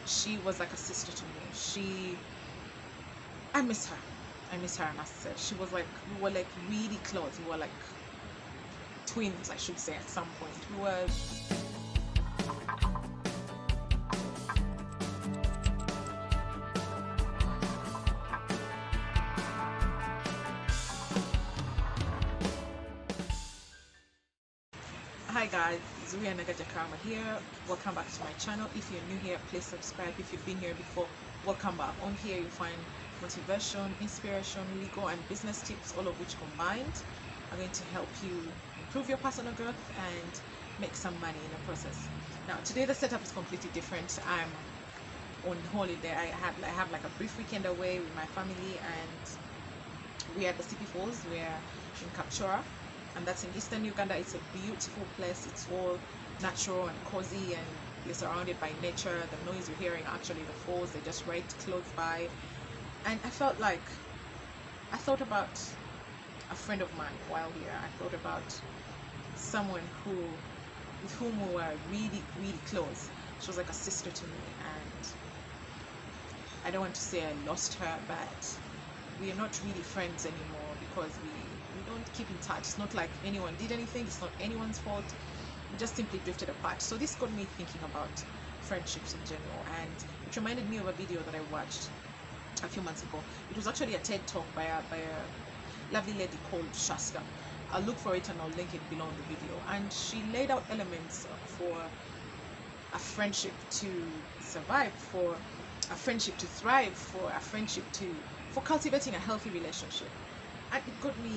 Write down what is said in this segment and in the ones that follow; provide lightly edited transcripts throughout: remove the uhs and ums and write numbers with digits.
She was like a sister to me. I miss her. I miss her, I must say. She was like, we were like really close. We were like twins, I should say, at some point. We were. Hi guys, Zuria Nagajakarma here. Welcome back to my channel. If you're new here, please subscribe. If you've been here before, welcome back. On here you find motivation, inspiration, legal and business tips, all of which combined are going to help you improve your personal growth and make some money in the process. Now today the setup is completely different. I'm on holiday. I have like a brief weekend away with my family, and we are at the City Falls. We're in Kapchora, and that's in eastern Uganda. It's a beautiful place. It's all natural and cozy, and you're surrounded by nature. The noise you're hearing, actually the falls, they're just right close by. And I thought about a friend of mine while here. I thought about someone with whom we were really, really close. She was like a sister to me, and I don't want to say I lost her, but we are not really friends anymore because we don't keep in touch. It's not like anyone did anything. It's not anyone's fault. We just simply drifted apart. So this got me thinking about friendships in general, and it reminded me of a video that I watched a few months ago. It was actually a TED talk by a lovely lady called Shasta. I'll look for it and I'll link it below in the video. And she laid out elements for a friendship to survive, for a friendship to thrive, for a friendship for cultivating a healthy relationship. And it got me,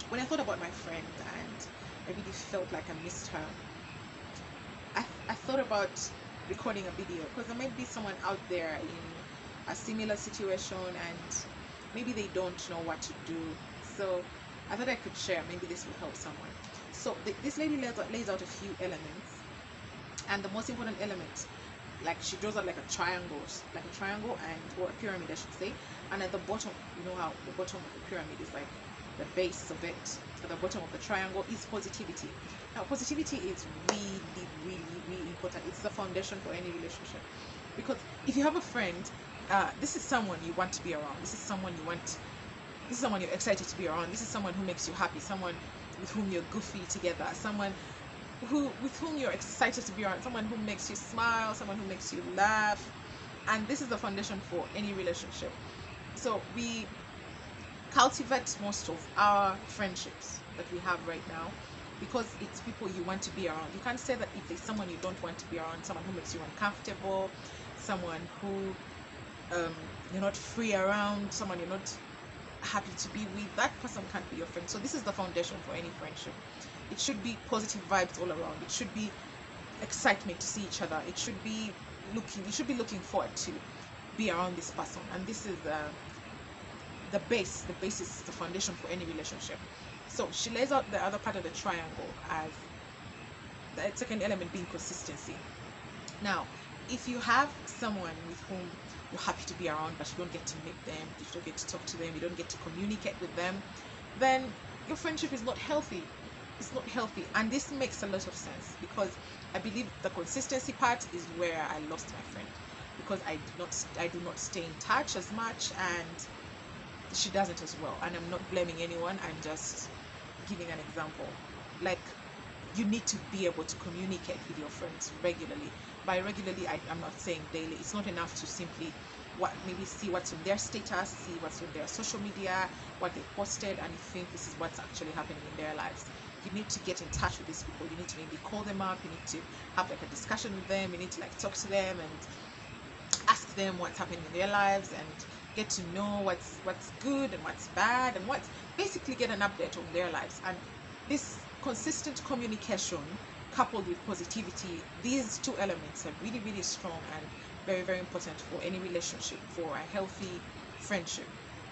when I thought about my friend and I really felt like I missed her, I thought about recording a video, because there might be someone out there in a similar situation and maybe they don't know what to do. So I thought I could share. Maybe this will help someone. So this lady lays out a few elements, and the most important element, like she draws out like a triangle or a pyramid, I should say. And at the bottom, you know how the bottom of the pyramid is like the base of it. At the bottom of the triangle is positivity. Now positivity is really, really, really important. It's the foundation for any relationship, because if you have a friend, this is someone you want to be around. This is someone you're excited to be around. This is someone who makes you happy, someone with whom you're goofy together, someone with whom you're excited to be around, someone who makes you smile, someone who makes you laugh. And this is the foundation for any relationship. So we cultivate most of our friendships that we have right now because it's people you want to be around. You can't say that if there's someone you don't want to be around, someone who makes you uncomfortable, someone who you're not free around, someone you're not happy to be with, that person can't be your friend. So this is the foundation for any friendship. It should be positive vibes all around. It should be excitement to see each other. You should be looking forward to be around this person. And this is the basis, the foundation for any relationship. So she lays out the other part of the triangle as the second element being consistency. Now, if you have someone with whom you're happy to be around, but you don't get to meet them, you don't get to talk to them, you don't get to communicate with them, then your friendship is not healthy. It's not healthy. And this makes a lot of sense, because I believe the consistency part is where I lost my friend, because I do not stay in touch as much, and she doesn't as well. And I'm not blaming anyone, I'm just giving an example. Like, you need to be able to communicate with your friends regularly. By regularly, I'm not saying daily. It's not enough to simply maybe see what's on their status, see what's on their social media, what they posted, and you think this is what's actually happening in their lives. You need to get in touch with these people. You need to maybe call them up. You need to have like a discussion with them. You need to like talk to them and ask them what's happening in their lives, and get to know what's good and what's bad, and basically get an update on their lives. And this consistent communication coupled with positivity, these two elements are really, really strong and very, very important for any relationship, for a healthy friendship,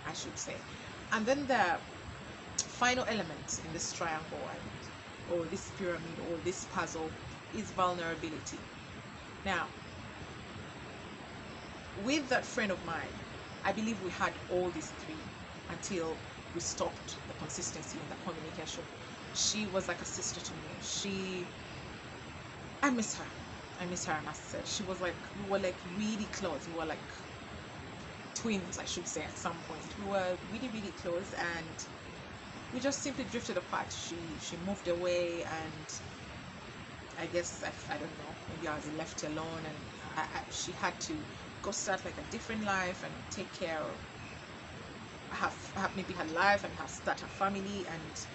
I should say. And then the final element in this triangle or this pyramid or this puzzle is vulnerability. Now, with that friend of mine, I believe we had all these three until we stopped the consistency in the communication. She was like a sister to me. I miss her. I miss her, I must say. She was like, we were like really close. We were like twins, I should say, at some point. We were really, really close, and we just simply drifted apart. She moved away, and I guess I don't know. Maybe I was left alone, and she had to go start like a different life and take care of have maybe her life and have start her family, and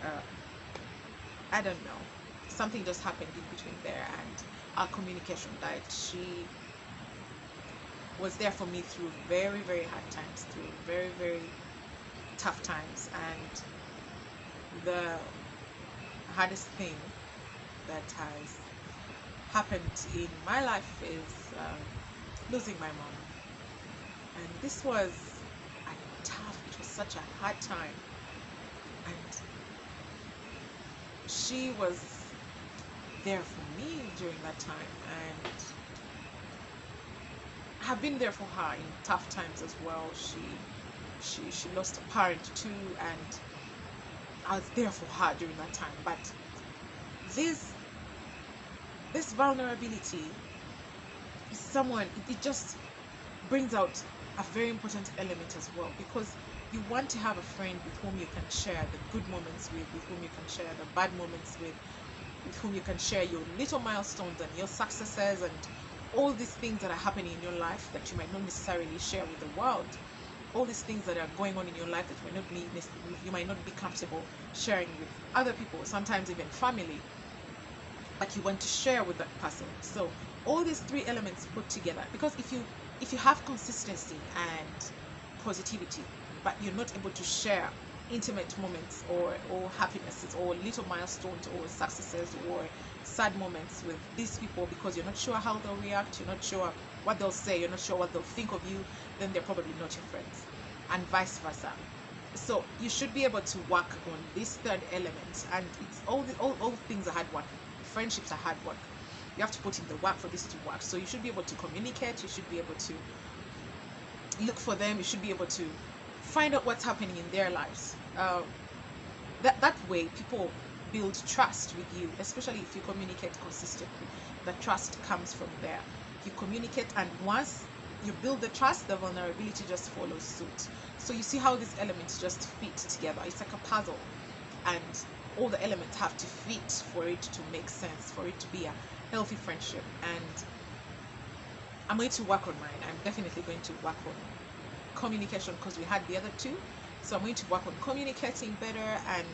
uh, I don't know. Something just happened in between there, and our communication died. She was there for me through very, very hard times, through very, very tough times, and the hardest thing that has happened in my life is losing my mom. And this was it was such a hard time, and she was there for me during that time, and have been there for her in tough times as well. She lost a parent too, and I was there for her during that time. But this this vulnerability is it just brings out a very important element as well, because you want to have a friend with whom you can share the good moments with whom you can share the bad moments with whom you can share your little milestones and your successes and all these things that are happening in your life that you might not necessarily share with the world, all these things that are going on in your life that you might not be comfortable sharing with other people, sometimes even family, but you want to share with that person. So all these three elements put together, because if you have consistency and positivity, but you're not able to share intimate moments or happinesses or little milestones or successes or sad moments with these people, because you're not sure how they'll react, you're not sure what they'll say, you're not sure what they'll think of you, then they're probably not your friends, and vice versa. So you should be able to work on this third element, and it's all things are hard work. Friendships are hard work. You have to put in the work for this to work. So you should be able to communicate, you should be able to look for them, you should be able to find out what's happening in their lives. That way people build trust with you, especially if you communicate consistently. The trust comes from there. You communicate, and once you build the trust, the vulnerability just follows suit. So you see how these elements just fit together. It's like a puzzle, and all the elements have to fit for it to make sense, for it to be a healthy friendship. And I'm going to work on mine. I'm definitely going to work on communication, because we had the other two. So I'm going to work on communicating better and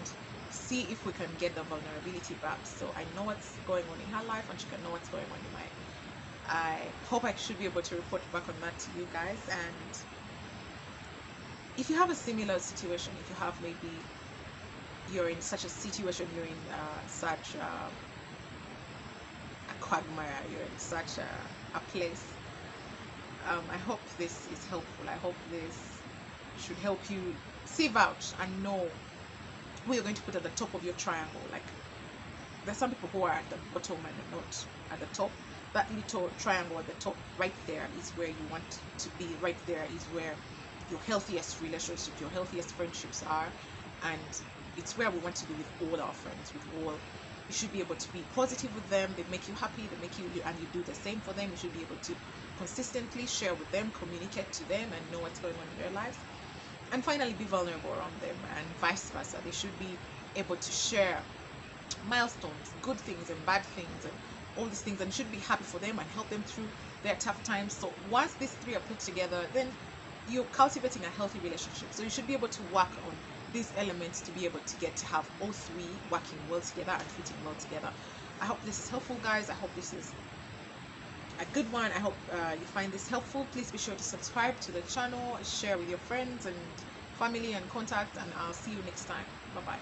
see if we can get the vulnerability back, so I know what's going on in her life and she can know what's going on in mine. I hope I should be able to report back on that to you guys. And if you have a similar situation, if you have maybe you're in such a situation, you're in such a quagmire, you're in such a place, I hope this is helpful. I hope this should help you sieve out and know who you're going to put at the top of your triangle. Like, there's some people who are at the bottom and not at the top. That little triangle at the top, right there, is where you want to be. Right there is where your healthiest relationships, your healthiest friendships are, and it's where we want to be with all our friends. With all, you should be able to be positive with them. They make you happy. They make you, and you do the same for them. You should be able to consistently share with them, communicate to them, and know what's going on in their lives. And finally, be vulnerable around them, and vice versa. They should be able to share milestones, good things and bad things, and all these things, and should be happy for them and help them through their tough times. So once these three are put together, then you're cultivating a healthy relationship. So you should be able to work on these elements to be able to get to have all three working well together and fitting well together. I hope this is helpful, guys. I hope this is a good one. I hope you find this helpful. Please be sure to subscribe to the channel, share with your friends and family and contacts, and I'll see you next time. Bye bye.